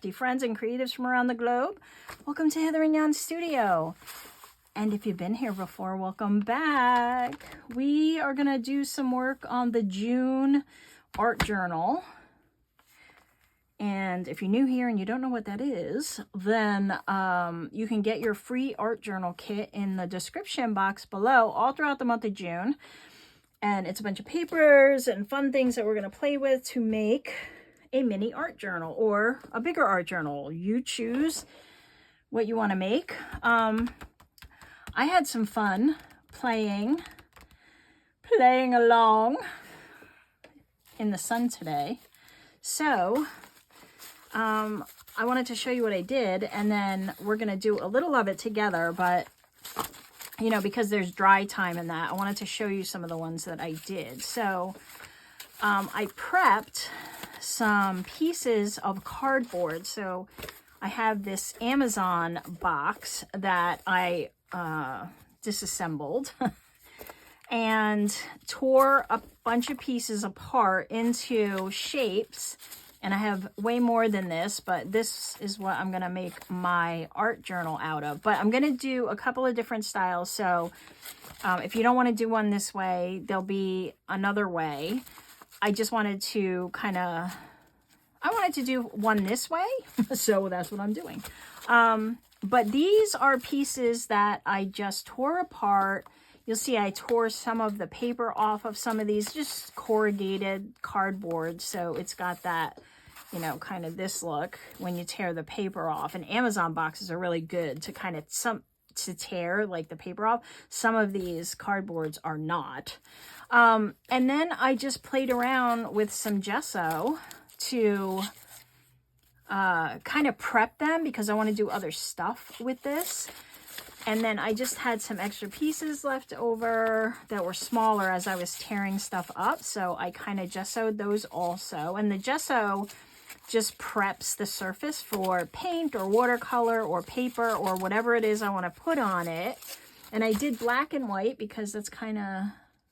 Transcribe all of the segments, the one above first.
crafty friends and creatives from around the globe. Welcome to Hither and Yon Studio. And if you've been here before, welcome back. We are going to do some work on the June art journal. And if you're new here and you don't know what that is, then you can get your free art journal kit in the description box below all throughout the month of June. And it's a bunch of papers and fun things that we're going to play with to make a mini art journal or a bigger art journal. You choose what you want to make. I had some fun playing along in the sun today. So I wanted to show you what I did, and then we're going to do a little of it together, but you know, because there's dry time in that, I wanted to show you some of the ones that I did. So I prepped some pieces of cardboard. So I have this Amazon box that I disassembled and tore a bunch of pieces apart into shapes. And I have way more than this, but this is what I'm going to make my art journal out of. But I'm going to do a couple of different styles. So if you don't want to do one this way, there'll be another way. I just wanted to I wanted to do one this way. So that's what I'm doing. But these are pieces that I just tore apart. You'll see I tore some of the paper off of some of these, just corrugated cardboard. So it's got that, you know, kind of this look when you tear the paper off. And Amazon boxes are really good to kind of to tear like the paper off. Some of these cardboards are not. And then I just played around with some gesso to kind of prep them because I want to do other stuff with this. And then I just had some extra pieces left over that were smaller as I was tearing stuff up. So I kind of gessoed those also. And the gesso just preps the surface for paint or watercolor or paper or whatever it is I want to put on it. And I did black and white because that's kind of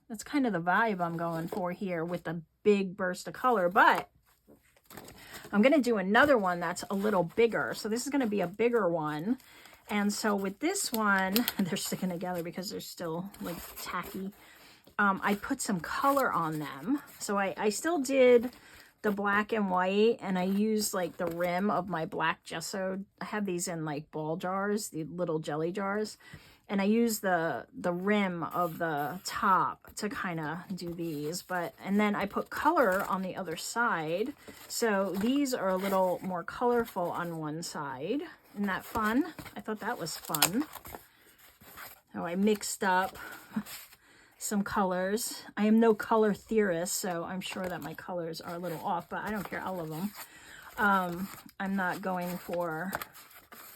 the vibe I'm going for here with a big burst of color. But I'm going to do another one that's a little bigger. So this is going to be a bigger one. And so with this one, they're sticking together because they're still like tacky. I put some color on them. So I still did the black and white, and I used like the rim of my black gesso. I have these in like ball jars, the little jelly jars. And I used the rim of the top to kind of do these. And then I put color on the other side. So these are a little more colorful on one side. Isn't that fun? I thought that was fun. So I mixed up some colors. I am no color theorist, so I'm sure that my colors are a little off, but I don't care. I love them. I'm not going for,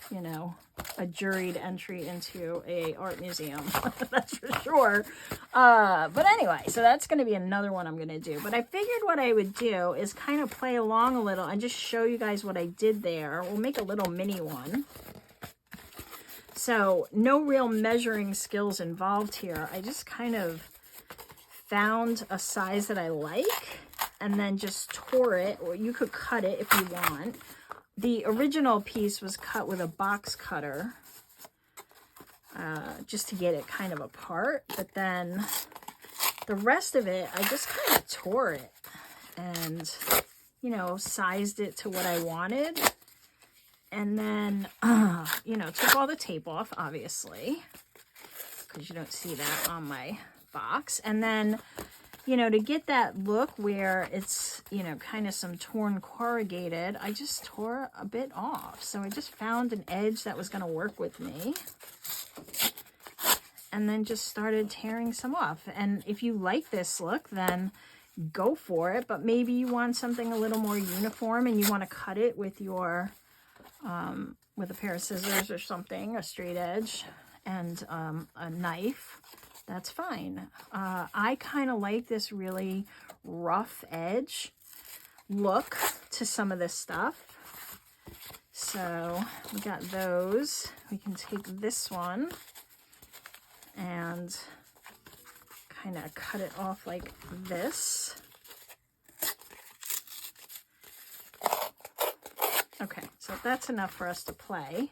you know, a juried entry into a art museum. That's for sure. But anyway, so that's going to be another one I'm going to do. But I figured what I would do is kind of play along a little and just show you guys what I did there. We'll make a little mini one. So no real measuring skills involved here. I just kind of found a size that I like and then just tore it, or you could cut it if you want. The original piece was cut with a box cutter just to get it kind of apart. But then the rest of it, I just kind of tore it and, you know, sized it to what I wanted. And then, you know, took all the tape off, obviously, because you don't see that on my box. And then, you know, to get that look where it's, you know, kind of some torn corrugated, I just tore a bit off. So I just found an edge that was going to work with me. And then just started tearing some off. And if you like this look, then go for it. But maybe you want something a little more uniform and you want to cut it with your, with a pair of scissors or something, a straight edge and a knife. That's fine. I kind of like this really rough edge look to some of this stuff. So we got those. We can take this one and kind of cut it off like this. Okay, So that's enough for us to play.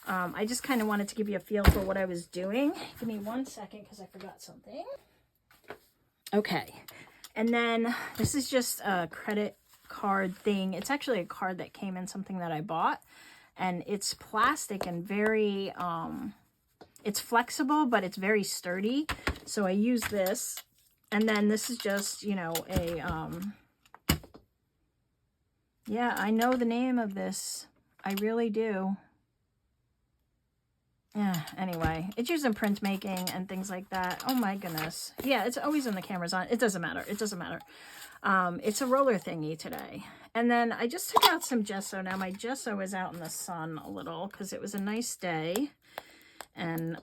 I just kind of wanted to give you a feel for what I was doing. Give me 1 second because I forgot something. Okay, and then this is just a credit card thing. It's actually a card that came in something that I bought, and it's plastic and very, it's flexible, but it's very sturdy. So I use this, and then this is just, you know, a, yeah, I know the name of this. I really do. Yeah, anyway, it's used in printmaking and things like that. Oh my goodness. Yeah, it's always when the camera's on. It doesn't matter. It doesn't matter. It's a roller thingy today. And then I just took out some gesso. Now my gesso is out in the sun a little because it was a nice day. And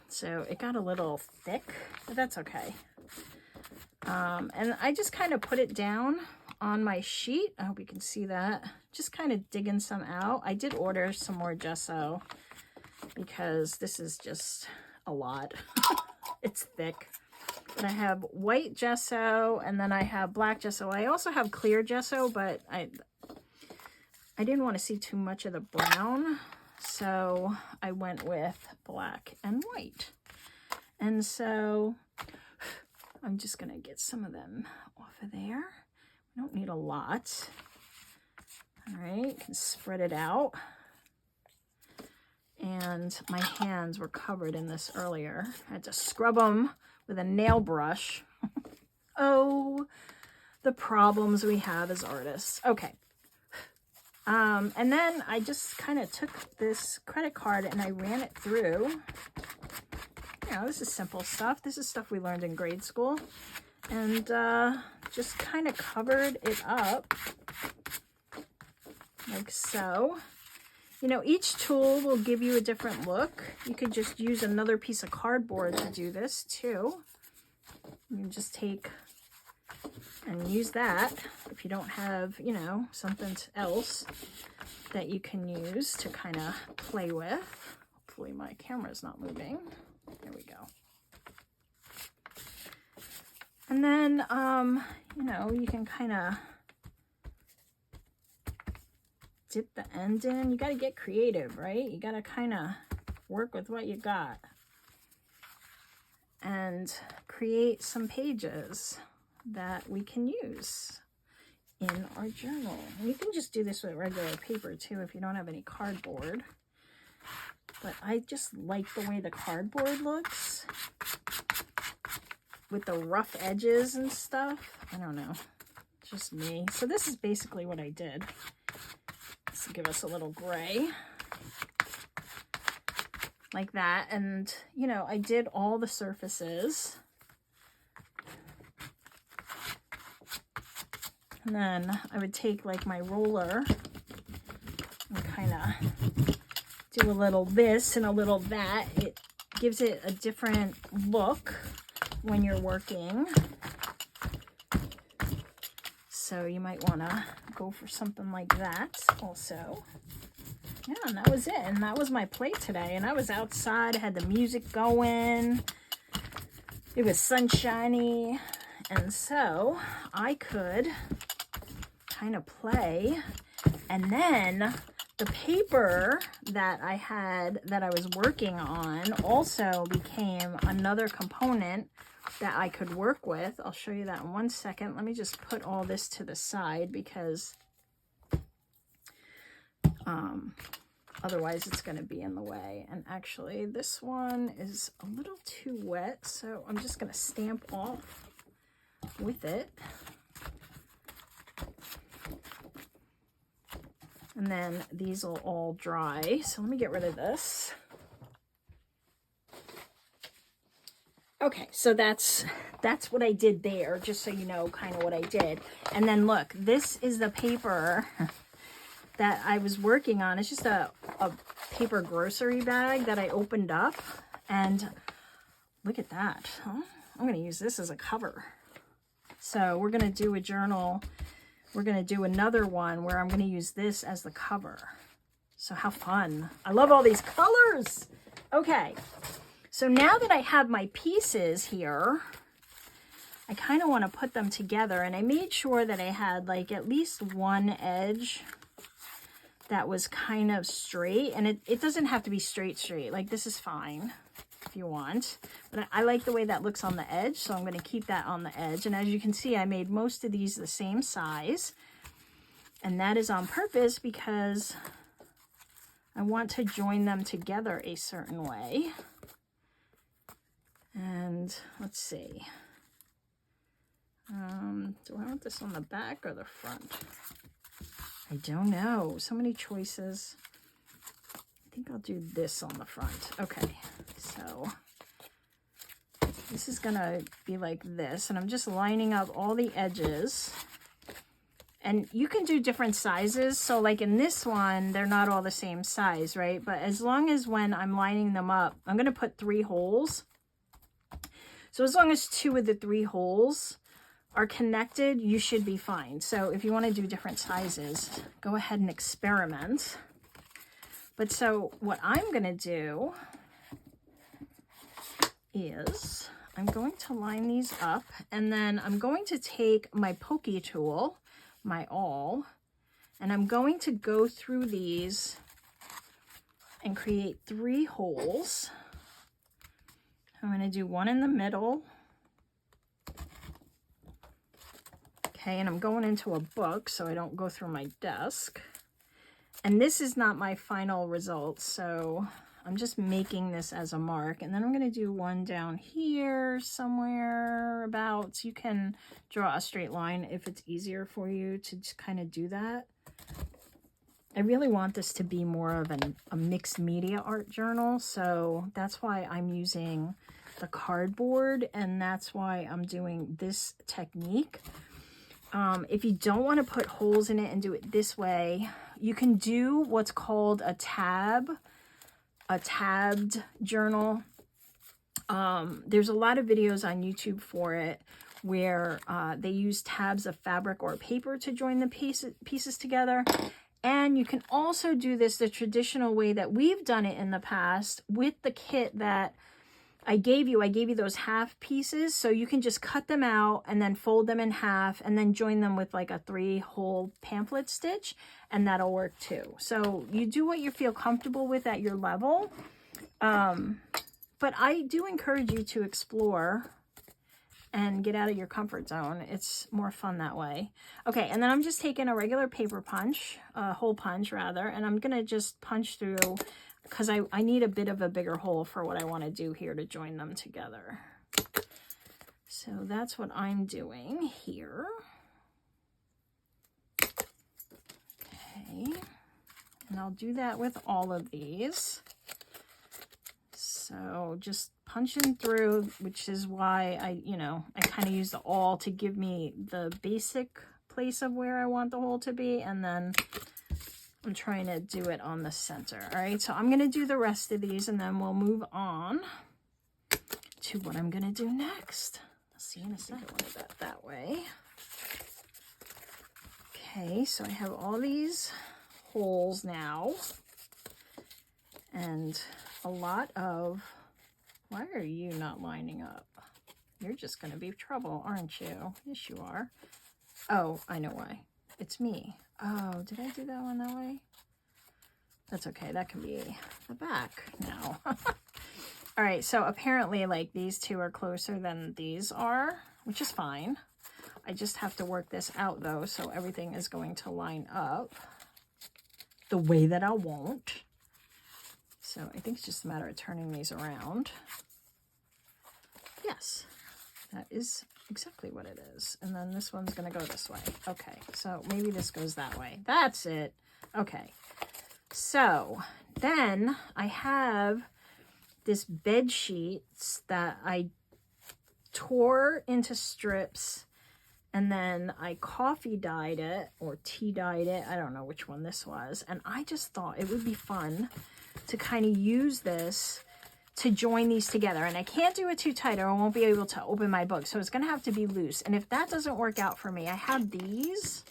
so it got a little thick, but that's okay. And I just kind of put it down on my sheet. I hope you can see that. Just kind of digging some out. I did order some more gesso because this is just a lot. It's thick. But I have white gesso, and then I have black gesso. I also have clear gesso, but I didn't want to see too much of the brown, so I went with black and white. And so I'm just going to get some of them off of there. We don't need a lot. All right, you can spread it out. And my hands were covered in this earlier. I had to scrub them with a nail brush. Oh, the problems we have as artists. Okay. And then I just kind of took this credit card and I ran it through. You know, this is simple stuff. This is stuff we learned in grade school. And just kind of covered it up like so. You know, each tool will give you a different look. You could just use another piece of cardboard to do this too. You can just take and use that if you don't have, you know, something else that you can use to kind of play with. Hopefully my camera's not moving. There we go. And then, you know, you can kind of dip the end in. You got to get creative, right? You got to kind of work with what you got and create some pages that we can use in our journal. And you can just do this with regular paper too if you don't have any cardboard. But I just like the way the cardboard looks with the rough edges and stuff. I don't know. It's just me. So this is basically what I did. This will give us a little gray. Like that. And, you know, I did all the surfaces. And then I would take like my roller and kind of do a little this and a little that. It gives it a different look when you're working. So you might want to go for something like that also. Yeah, and that was it. And that was my play today. And I was outside. I had the music going. It was sunshiny. And so I could kind of play. And then the paper that I had, that I was working on, also became another component that I could work with. I'll show you that in 1 second. Let me just put all this to the side because otherwise it's going to be in the way. And actually this one is a little too wet, so I'm just going to stamp off with it. And then these will all dry. So let me get rid of this. Okay, so that's what I did there, just so you know kind of what I did. And then look, this is the paper that I was working on. It's just a paper grocery bag that I opened up. And look at that. Huh? I'm going to use this as a cover. So we're going to do a journal. We're going to do another one where I'm going to use this as the cover. So how fun. I love all these colors. Okay. So now that I have my pieces here, I kind of want to put them together. And I made sure that I had like at least one edge that was kind of straight, and it doesn't have to be straight. Like this is fine if you want, but I like the way that looks on the edge, so I'm going to keep that on the edge. And as you can see, I made most of these the same size, and that is on purpose because I want to join them together a certain way. And let's see, do I want this on the back or the front? I don't know, so many choices. I think I'll do this on the front. Okay, so this is gonna be like this, and I'm just lining up all the edges. And you can do different sizes, so like in this one, they're not all the same size, right? But as long as when I'm lining them up, I'm gonna put 3 holes. So as long as 2 of the 3 holes are connected, you should be fine. So if you want to do different sizes, go ahead and experiment. But so what I'm going to do is I'm going to line these up, and then I'm going to take my pokey tool, my awl, and I'm going to go through these and create 3 holes. I'm going to do 1 in the middle. Okay, and I'm going into a book so I don't go through my desk. And this is not my final result, so I'm just making this as a mark. And then I'm going to do 1 down here somewhere about. You can draw a straight line if it's easier for you to just kind of do that. I really want this to be more of a mixed media art journal, so that's why I'm using the cardboard, and that's why I'm doing this technique. If you don't want to put holes in it and do it this way, you can do what's called a tabbed journal. There's a lot of videos on YouTube for it where they use tabs of fabric or paper to join the pieces together. And you can also do this the traditional way that we've done it in the past with the kit that I gave you. I gave you those half pieces, so you can just cut them out and then fold them in half and then join them with like a 3-hole pamphlet stitch, and that'll work too. So you do what you feel comfortable with at your level. But I do encourage you to explore and get out of your comfort zone. It's more fun that way. Okay, and then I'm just taking a regular paper punch, a hole punch rather, and I'm gonna just punch through because I need a bit of a bigger hole for what I want to do here to join them together. So that's what I'm doing here. Okay, and I'll do that with all of these. So just punching through, which is why I kind of use the awl to give me the basic place of where I want the hole to be, and then I'm trying to do it on the center. All right, so I'm going to do the rest of these, and then we'll move on to what I'm going to do next. I'll see you in a second. I wanted that way. Okay, so I have all these holes now, and a lot of, why are you not lining up? You're just going to be trouble, aren't you? Yes, you are. Oh, I know why. It's me. Oh, did I do that one that way? That's okay. That can be the back now. All right, so apparently like these 2 are closer than these are, which is fine. I just have to work this out though, so everything is going to line up the way that I want. So I think it's just a matter of turning these around. Yes, that is exactly what it is. And then this one's going to go this way. Okay, so maybe this goes that way. That's it. Okay, so then I have this bed sheets that I tore into strips, and then I coffee dyed it or tea dyed it. I don't know which one this was. And I just thought it would be fun to kind of use this to join these together. And I can't do it too tight or I won't be able to open my book. So it's going to have to be loose. And if that doesn't work out for me, I have these,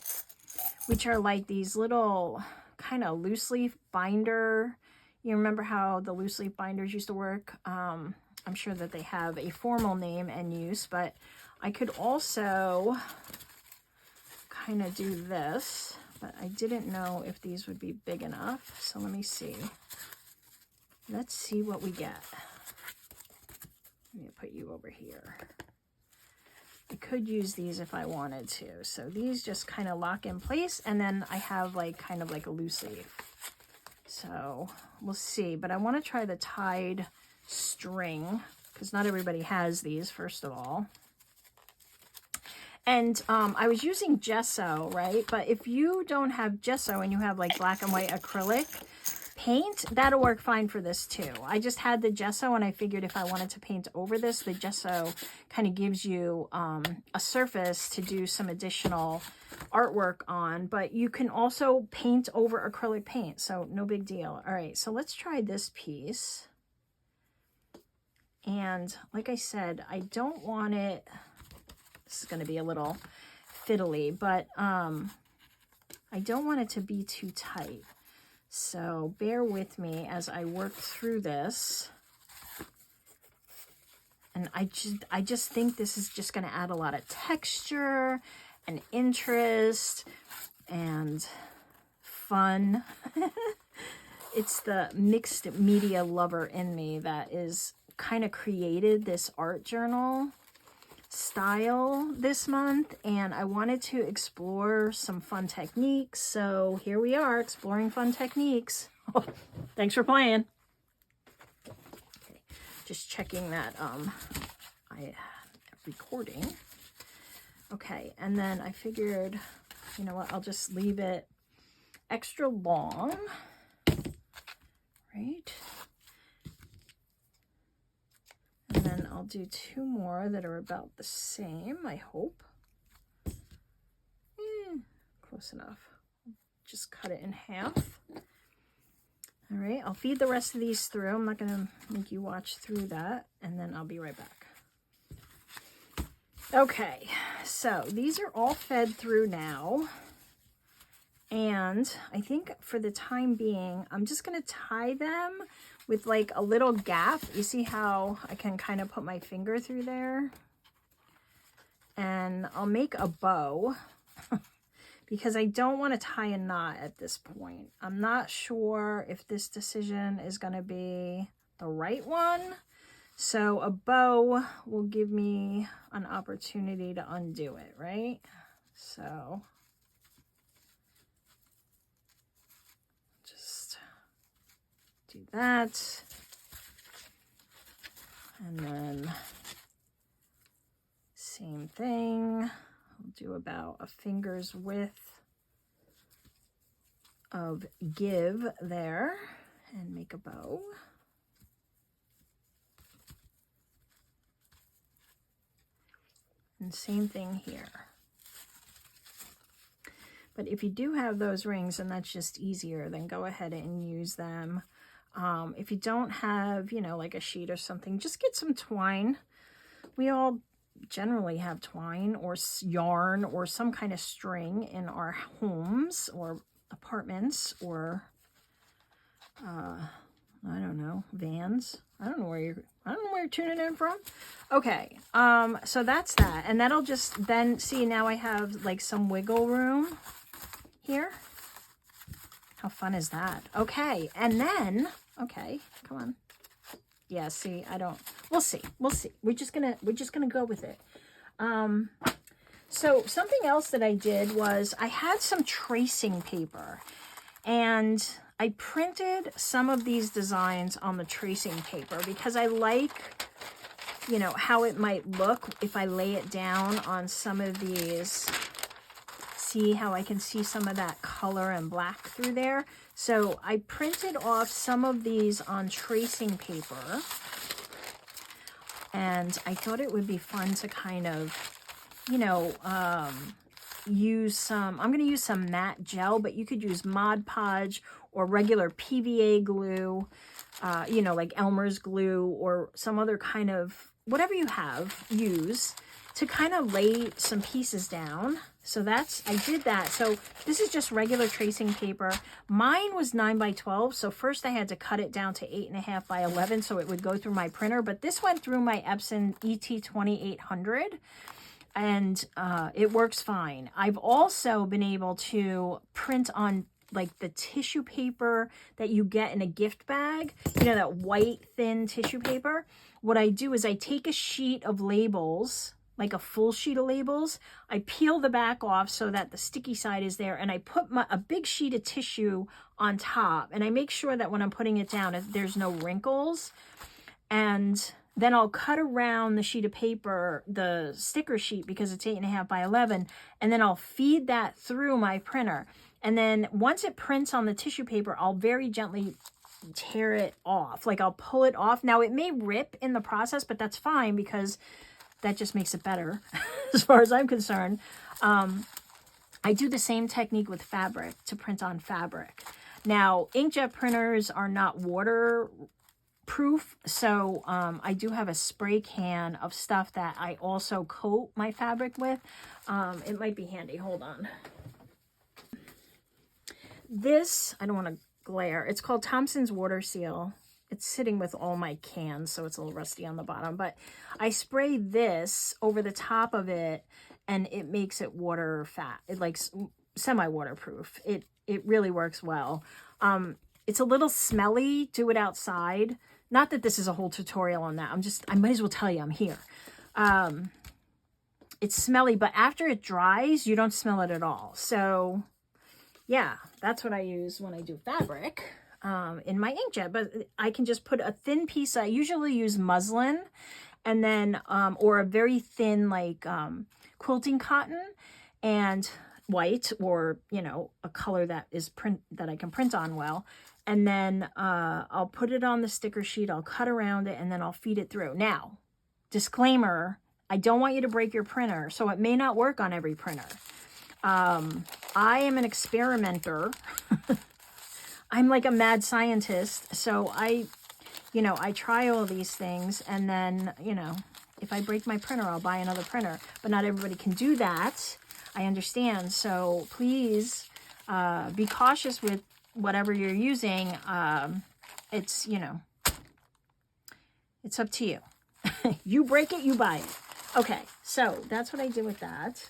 which are like these little kind of loose leaf binder. You remember how the loose leaf binders used to work? I'm sure that they have a formal name and use, but I could also kind of do this but I didn't know if these would be big enough. So let me see. Let's see what we get. Let me put you over here. I could use these if I wanted to. So these just kind of lock in place, and then I have like kind of like a loose leaf. So we'll see, but I want to try the tied string because not everybody has these, first of all. And I was using gesso, right? But if you don't have gesso and you have like black and white acrylic paint, that'll work fine for this too. I just had the gesso and I figured if I wanted to paint over this, the gesso kind of gives you a surface to do some additional artwork on, but you can also paint over acrylic paint, so no big deal. All right, so let's try this piece. And like I said, I don't want it, this is going to be a little fiddly, but I don't want it to be too tight. So bear with me as I work through this. And I just think this is just going to add a lot of texture and interest and fun. It's the mixed media lover in me that is kind of created this art journal style this month, and I wanted to explore some fun techniques. So here we are, exploring fun techniques. Oh, thanks for playing. Okay, just checking that I am recording. Okay, and then I figured, you know what, I'll just leave it extra long, right? And then I'll do two more that are about the same, I hope. Close enough. Just cut it in half. All right, I'll feed the rest of these through. I'm not gonna make you watch through that, and then I'll be right back. Okay, so these are all fed through now. And I think for the time being, I'm just gonna tie them with like a little gap. You see how I can kind of put my finger through there? And I'll make a bow because I don't want to tie a knot at this point. I'm not sure if this decision is going to be the right one. So a bow will give me an opportunity to undo it, right? So just do that. And then same thing. I'll do about a finger's width of give there and make a bow. And same thing here. But if you do have those rings and that's just easier, then go ahead and use them. If you don't have, you know, like a sheet or something, just get some twine. We all generally have twine or yarn or some kind of string in our homes or apartments or I don't know, vans. I don't know where you're tuning in from. Okay, so that's that, and that'll just then see, now I have like some wiggle room here. How fun is that? Okay, and then okay, come on. Yeah, see, we'll see. We're just gonna go with it. So something else that I did was I had some tracing paper, and I printed some of these designs on the tracing paper because I like, you know, how it might look if I lay it down on some of these. See how I can see some of that color and black through there? So I printed off some of these on tracing paper, and I thought it would be fun to kind of, you know, use some, I'm going to use some matte gel, but you could use Mod Podge or regular PVA glue, you know, like Elmer's glue or some other kind of, whatever you have, use to kind of lay some pieces down. So I did that. So this is just regular tracing paper. Mine was 9 by 12. So first I had to cut it down to 8.5 by 11 so it would go through my printer. But this went through my Epson ET2800. and it works fine. I've also been able to print on like the tissue paper that you get in a gift bag, you know, that white thin tissue paper. What I do is I take a sheet of labels, like a full sheet of labels, I peel the back off so that the sticky side is there, and I put a big sheet of tissue on top, and I make sure that when I'm putting it down, there's no wrinkles. And then I'll cut around the sheet of paper, the sticker sheet, because it's 8.5 by 11, and then I'll feed that through my printer. And then once it prints on the tissue paper, I'll very gently tear it off. Like I'll pull it off. Now it may rip in the process, but that's fine because that just makes it better as far as I'm concerned. I do the same technique with fabric to print on fabric. Now, inkjet printers are not waterproof, so I do have a spray can of stuff that I also coat my fabric with. It might be handy. Hold on. This, I don't want to glare. It's called Thompson's Water Seal. It's sitting with all my cans, so it's a little rusty on the bottom. But I spray this over the top of it, and it makes it like semi-waterproof. It really works well. It's a little smelly. Do it outside. Not that this is a whole tutorial on that. I might as well tell you I'm here. It's smelly, but after it dries, you don't smell it at all. So yeah, that's what I use when I do fabric in my inkjet. But I can just put a thin piece. I usually use muslin, and then or a very thin like quilting cotton and white, or you know, a color that I can print on well. And then I'll put it on the sticker sheet. I'll cut around it, and then I'll feed it through. Now, disclaimer: I don't want you to break your printer, so it may not work on every printer. I am an experimenter. I'm like a mad scientist. So I try all these things, and then, you know, if I break my printer, I'll buy another printer. But not everybody can do that. I understand. So please be cautious with whatever you're using. It's, you know, it's up to you. You break it, you buy it. Okay, so that's what I did with that.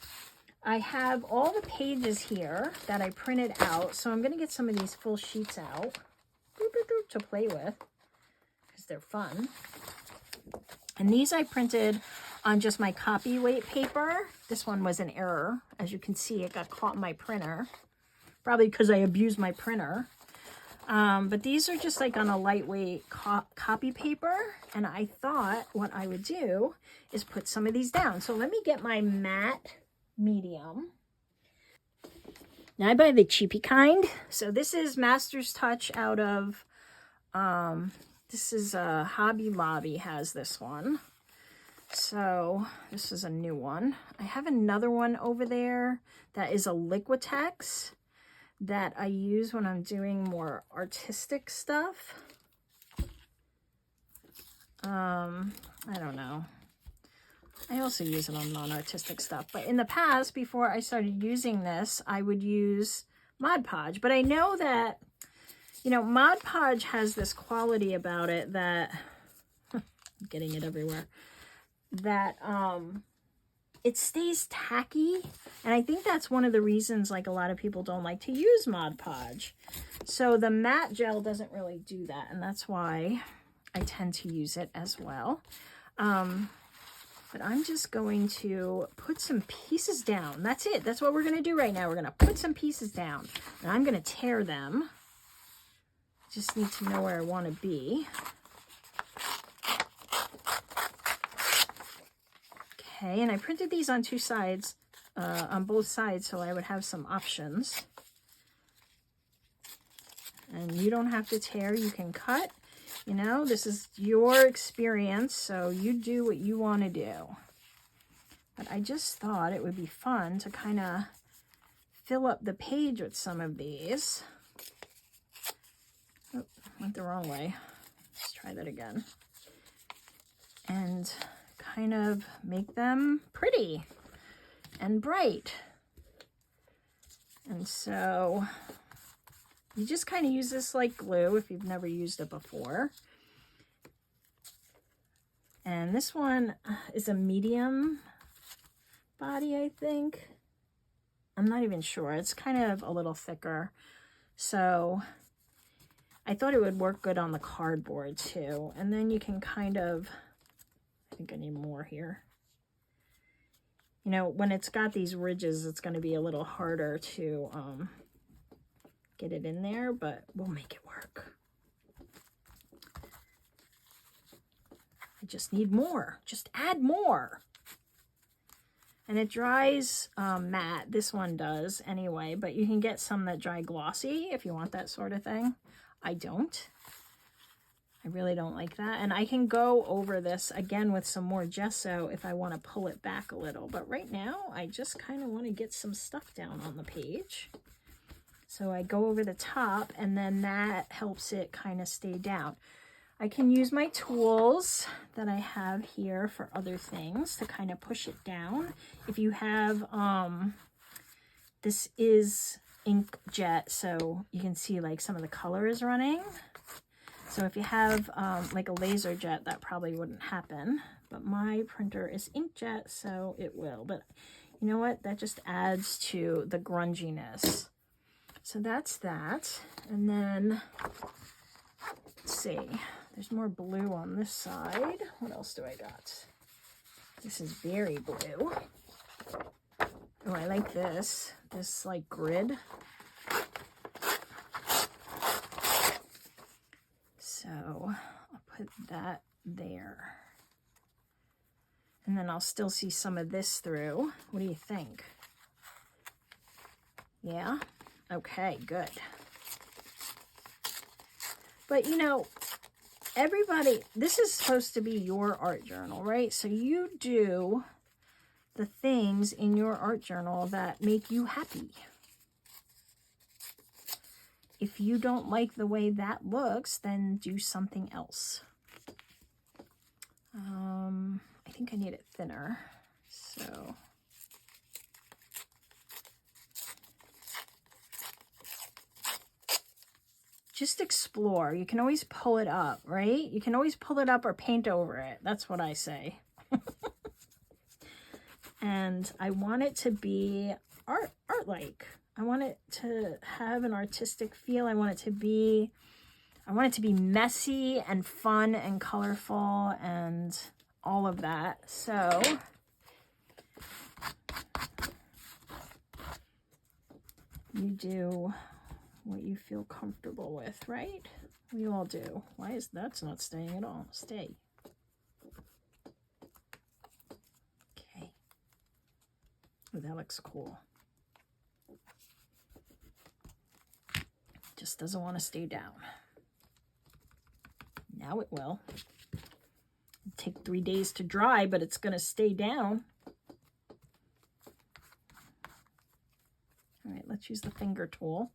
I have all the pages here that I printed out, so I'm going to get some of these full sheets out to play with because they're fun. And these I printed on just my copy weight paper. This one was an error. As you can see, it got caught in my printer, probably because I abused my printer. But these are just like on a lightweight copy paper, and I thought what I would do is put some of these down. So let me get my matte medium. Now I buy the cheapy kind. So this is Master's Touch out of, this is Hobby Lobby has this one. So this is a new one. I have another one over there that is a Liquitex that I use when I'm doing more artistic stuff. I don't know. I also use it on non-artistic stuff. But in the past, before I started using this, I would use Mod Podge. But I know that, you know, Mod Podge has this quality about it that, I'm getting it everywhere, that it stays tacky. And I think that's one of the reasons like a lot of people don't like to use Mod Podge. So the matte gel doesn't really do that. And that's why I tend to use it as well. But I'm just going to put some pieces down. That's it. That's what we're going to do right now. We're going to put some pieces down. And I'm going to tear them. Just need to know where I want to be. Okay, and I printed these on two sides, on both sides, so I would have some options. And you don't have to tear. You can cut. You know, this is your experience, so you do what you want to do. But I just thought it would be fun to kind of fill up the page with some of these. Oh, went the wrong way. Let's try that again. And kind of make them pretty and bright. And so you just kind of use this like glue if you've never used it before. And this one is a medium body, I think. I'm not even sure. It's kind of a little thicker. So I thought it would work good on the cardboard too. And then you can kind of, I think I need more here. You know, when it's got these ridges, it's going to be a little harder to get it in there, but we'll make it work. I just need more. Just add more. And it dries matte. This one does anyway, but you can get some that dry glossy if you want that sort of thing. I don't. I really don't like that. And I can go over this again with some more gesso if I want to pull it back a little. But right now, I just kind of want to get some stuff down on the page. So I go over the top, and then that helps it kind of stay down. I can use my tools that I have here for other things to kind of push it down. If you have, this is inkjet, so you can see like some of the color is running. So if you have like a laser jet, that probably wouldn't happen. But my printer is inkjet, so it will. But you know what? That just adds to the grunginess. So that's that. And then, let's see. There's more blue on this side. What else do I got? This is very blue. Oh, I like this. This like grid. So I'll put that there. And then I'll still see some of this through. What do you think? Yeah? Okay, good. But you know, everybody, this is supposed to be your art journal, right? So you do the things in your art journal that make you happy. If you don't like the way that looks, then do something else. I think I need it thinner, so. Just explore. You can always pull it up, right? You can always pull it up or paint over it. That's what I say. And I want it to be art-like. I want it to have an artistic feel. I want it to be messy and fun and colorful and all of that. So you do what you feel comfortable with, right? We all do. Why is that's not staying at all? Stay. Okay. Oh, that looks cool. Just doesn't want to stay down. Now it will. It'll take 3 days to dry, but it's going to stay down. All right, let's use the finger tool.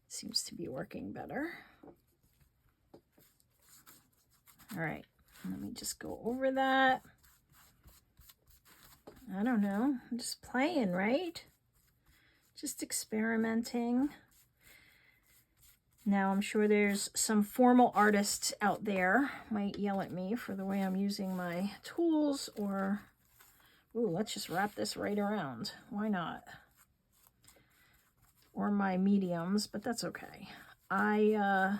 Seems to be working better. All right, let me just go over that. I don't know, I'm just playing, right? Just experimenting. Now, I'm sure there's some formal artists out there might yell at me for the way I'm using my tools, or, ooh, let's just wrap this right around. Why not? Or my mediums, but that's okay. I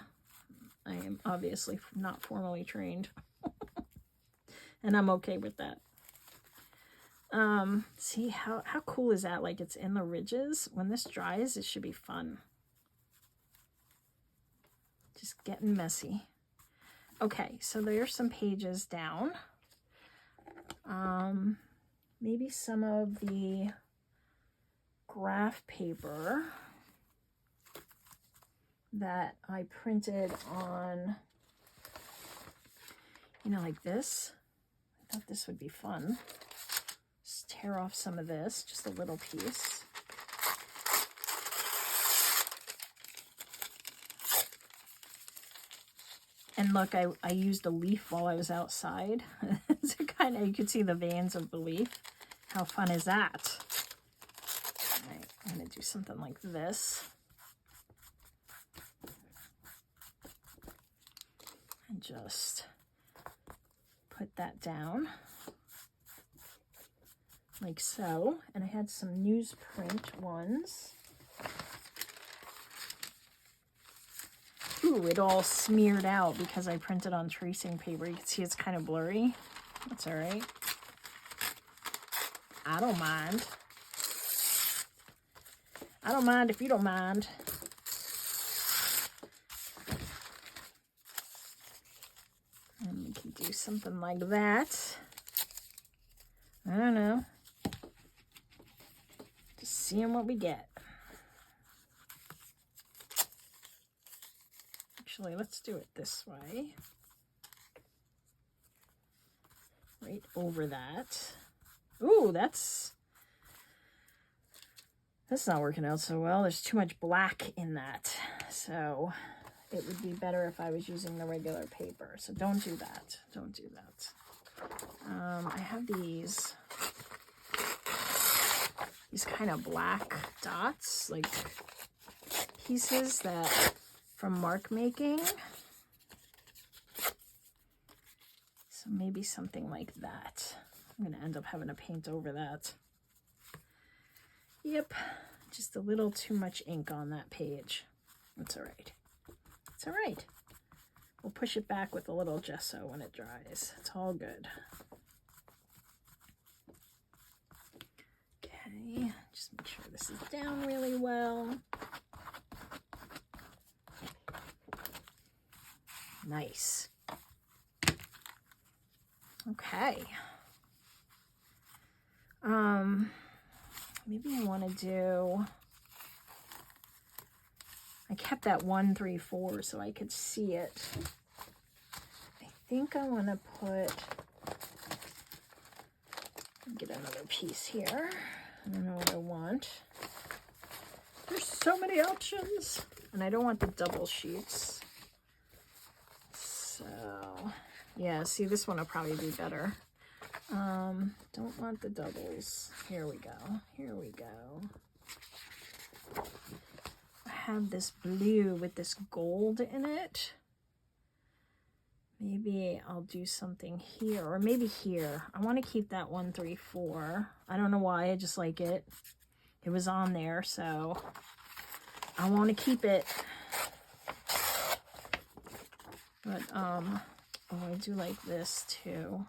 am obviously not formally trained. And I'm okay with that. See how cool is that? Like it's in the ridges. When this dries, it should be fun. Just getting messy. Okay, so there's some pages down. Maybe some of the graph paper that I printed on, you know, like this. I thought this would be fun. Just tear off some of this, just a little piece. And look, I used a leaf while I was outside. So kind of, you could see the veins of the leaf. How fun is that? All right, I'm gonna do something like this. And just put that down. like so. And I had some newsprint ones. Ooh, it all smeared out because I printed on tracing paper. You can see it's kind of blurry. That's all right. I don't mind. I don't mind if you don't mind. And we can do something like that. I don't know. Just seeing what we get. Actually, let's do it this way. Right over that. Ooh, that's not working out so well. There's too much black in that. So it would be better if I was using the regular paper. So don't do that. Don't do that. I have these kind of black dots, like pieces that from mark making. So maybe something like that. I'm going to end up having to paint over that. Yep, just a little too much ink on that page. That's all right. It's all right. We'll push it back with a little gesso when it dries. It's all good. Okay, just make sure this is down really well. Nice. Okay. Maybe I want to do, I kept that 1, 3, 4 so I could see it. I think I want to get another piece here. I don't know what I want. There's so many options. And I don't want the double sheets. So, yeah, see, this one will probably be better. Don't want the doubles. Here we go. Here we go. I have this blue with this gold in it. Maybe I'll do something here, or maybe here. I want to keep that 1, 3, 4. I don't know why, I just like it. It was on there, so I want to keep it. But, oh, I do like this too.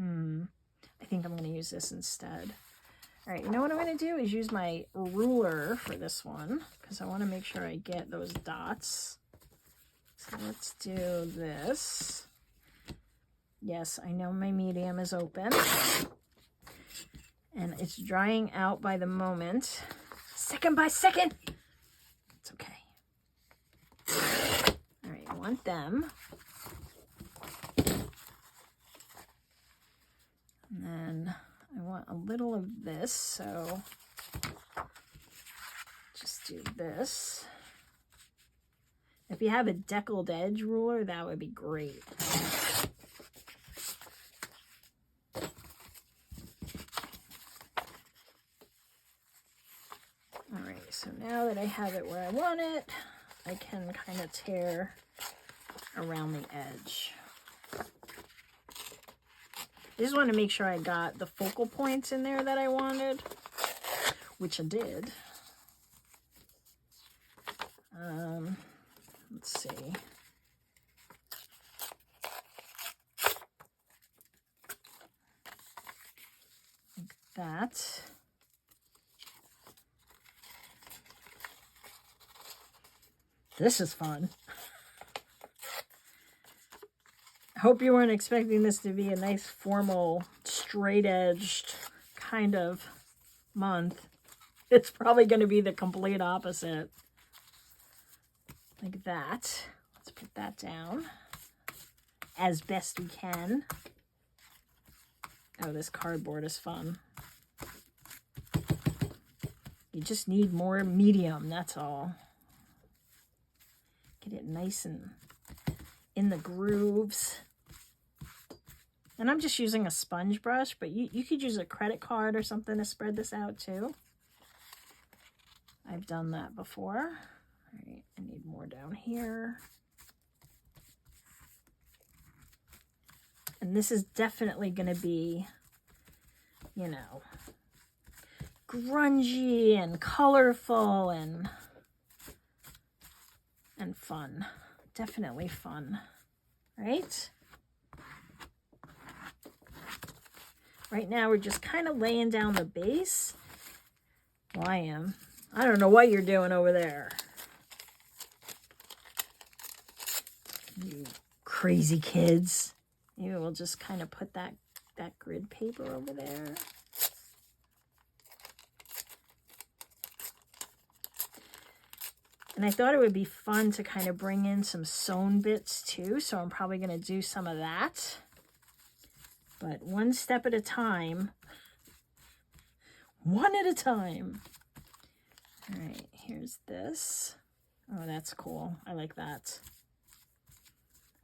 I think I'm going to use this instead. All right, you know what I'm going to do is use my ruler for this one, because I want to make sure I get those dots. So let's do this. Yes, I know my medium is open. And it's drying out by the moment. Second by second. It's okay. All right, I want them. And then I want a little of this, so just do this. If you have a deckled edge ruler, that would be great. All right, so now that I have it where I want it, I can kind of tear around the edge. I just want to make sure I got the focal points in there that I wanted, which I did. Let's see. Like that. This is fun. I hope you weren't expecting this to be a nice formal, straight-edged kind of month. It's probably going to be the complete opposite. Like that. Let's put that down as best we can. Oh, this cardboard is fun. You just need more medium, that's all. Get it nice and in the grooves. And I'm just using a sponge brush, but you could use a credit card or something to spread this out too. I've done that before. All right, I need more down here. And this is definitely going to be you know, grungy and colorful and fun. Definitely fun, right? Right now we're just kind of laying down the base. Well, I am. I don't know what you're doing over there. You crazy kids. Maybe we'll just kind of put that grid paper over there. And I thought it would be fun to kind of bring in some sewn bits too, so I'm probably going to do some of that. But one step at a time. One at a time. All right, here's this. Oh, that's cool. I like that.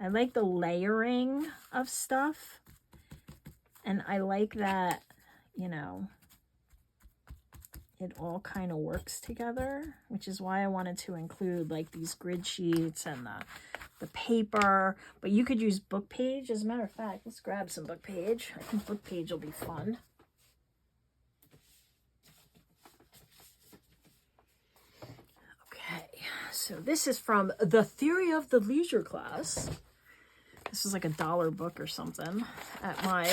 I like the layering of stuff. And I like that, you know, it all kind of works together, which is why I wanted to include like these grid sheets and the paper. But you could use book page. As a matter of fact, let's grab some book page. I think book page will be fun. Okay, so this is from The Theory of the Leisure class. This is like $1 book or something at my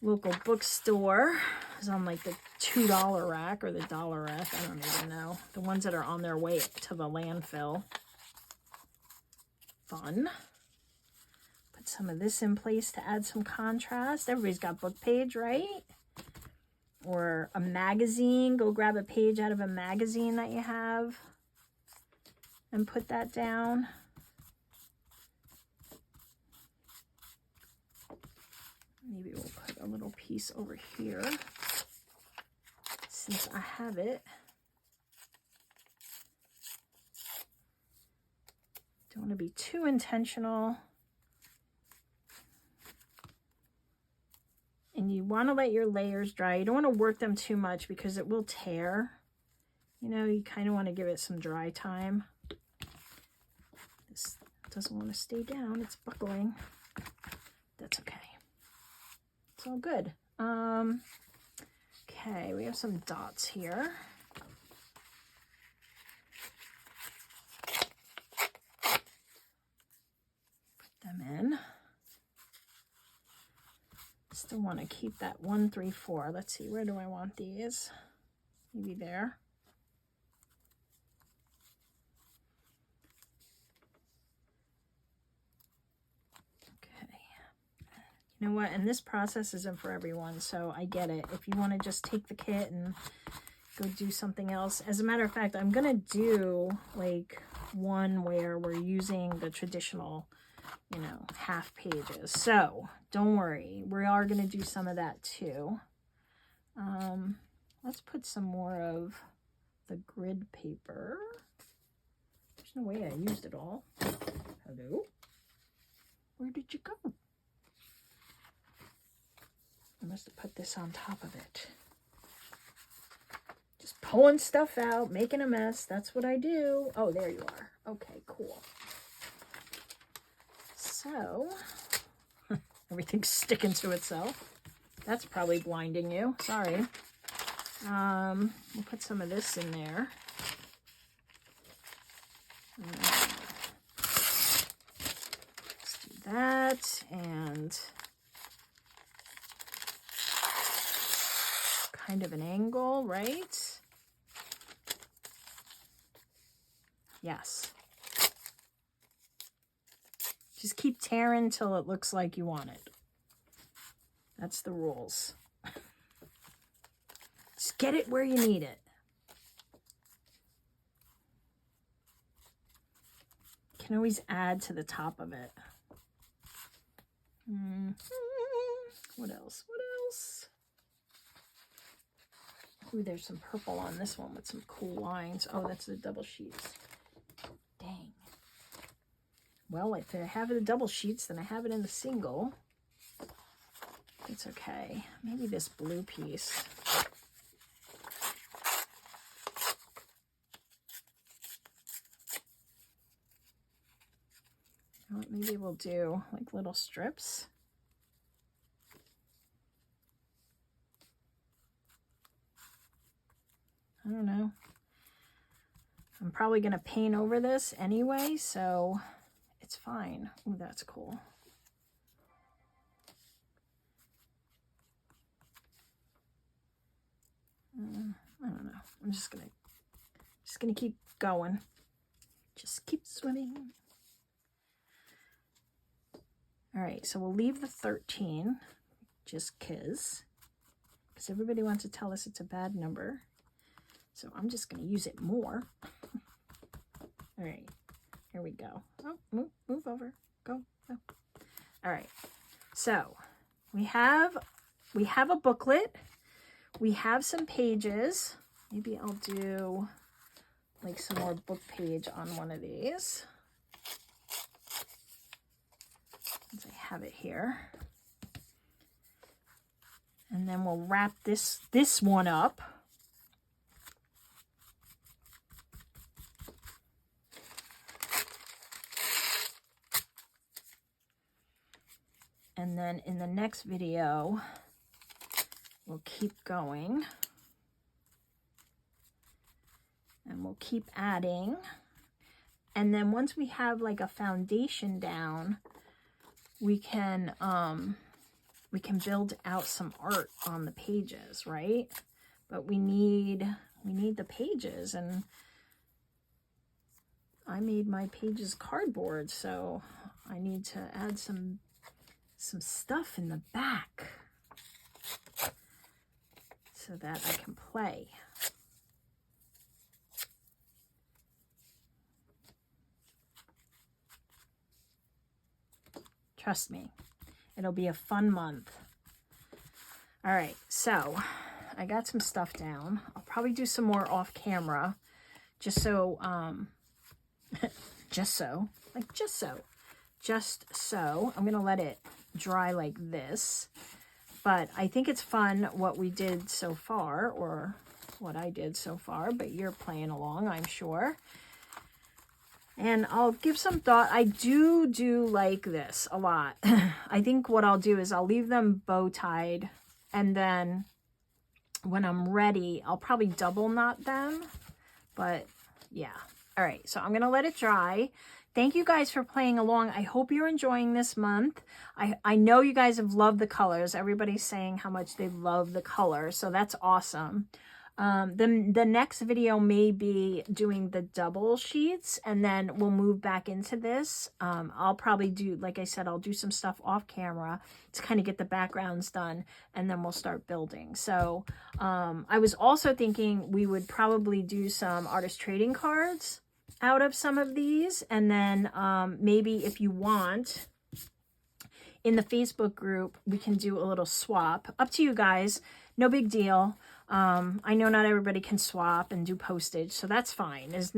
local bookstore. It's on like the $2 rack or the $1 rack. I don't even know. The ones that are on their way to the landfill. Fun. Put some of this in place to add some contrast. Everybody's got book page, right? Or a magazine. Go grab a page out of a magazine that you have and put that down. Maybe we'll put a little piece over here since I have it. Don't want to be too intentional. And you want to let your layers dry. You don't want to work them too much because it will tear. You know, you kind of want to give it some dry time. This doesn't want to stay down. It's buckling. That's okay. It's all good. Okay, we have some dots here. Put them in. Still want to keep that 1, 3, 4. Let's see, where do I want these? Maybe there. You know what, and this process isn't for everyone, so I get it. If you want to just take the kit and go do something else. As a matter of fact, I'm going to do like one where we're using the traditional, you know, half pages. So don't worry, we are going to do some of that too. Let's put some more of the grid paper. There's no way I used it all. Hello? Where did you go? I must have put this on top of it. Just pulling stuff out, making a mess. That's what I do. Oh, there you are. Okay, cool. So, everything's sticking to itself. That's probably blinding you. Sorry. We'll put some of this in there. Let's do that. And kind of an angle, right? Yes. Just keep tearing till it looks like you want it. That's the rules. Just get it where you need it. You can always add to the top of it. What else? What else? Ooh, there's some purple on this one with some cool lines. Oh, that's the double sheets. Dang. Well, if I have it in double sheets, then I have it in the single. It's okay. Maybe this blue piece. You know what, maybe we'll do like little strips. I don't know. I'm probably going to paint over this anyway, so it's fine. Ooh, that's cool. I don't know. I'm just gonna keep going. Just keep swimming. All right, so we'll leave the 13 just because everybody wants to tell us it's a bad number. So I'm just gonna use it more. All right, here we go. Oh, move over. Go. All right, so we have a booklet. We have some pages. Maybe I'll do like some more book page on one of these. Since I have it here. And then we'll wrap this one up. And then in the next video, we'll keep going. And we'll keep adding. And then once we have like a foundation down, we can build out some art on the pages, right? But we need the pages, and I made my pages cardboard, so I need to add some stuff in the back so that I can play. Trust me, it'll be a fun month. All right, so I got some stuff down. I'll probably do some more off camera, just so, just so. I'm gonna let it dry like this. But I think it's fun what we did so far, or what I did so far, but you're playing along, I'm sure. And I'll give some thought. I do like this a lot. I think what I'll do is I'll leave them bow tied, and then when I'm ready, I'll probably double knot them. But yeah. All right, so I'm going to let it dry. Thank you guys for playing along. I hope you're enjoying this month. I know you guys have loved the colors. Everybody's saying how much they love the colors, so that's awesome. The next video may be doing the double sheets, and then we'll move back into this. I'll probably do, like I said, I'll do some stuff off camera to kind of get the backgrounds done, and then we'll start building. So I was also thinking we would probably do some artist trading cards out of some of these, and then maybe if you want, in the Facebook group, we can do a little swap. Up to you guys. No big deal. I know not everybody can swap and do postage, so that's fine. It's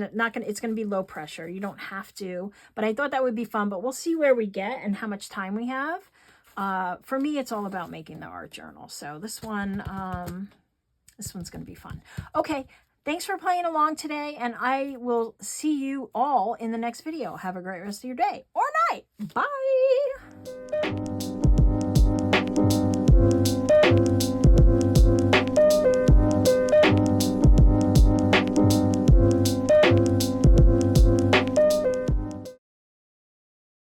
gonna be low pressure. You don't have to, but I thought that would be fun, but we'll see where we get and how much time we have. For me, it's all about making the art journal. So this one's gonna be fun. Okay, thanks for playing along today, and I will see you all in the next video. Have a great rest of your day or night. Bye.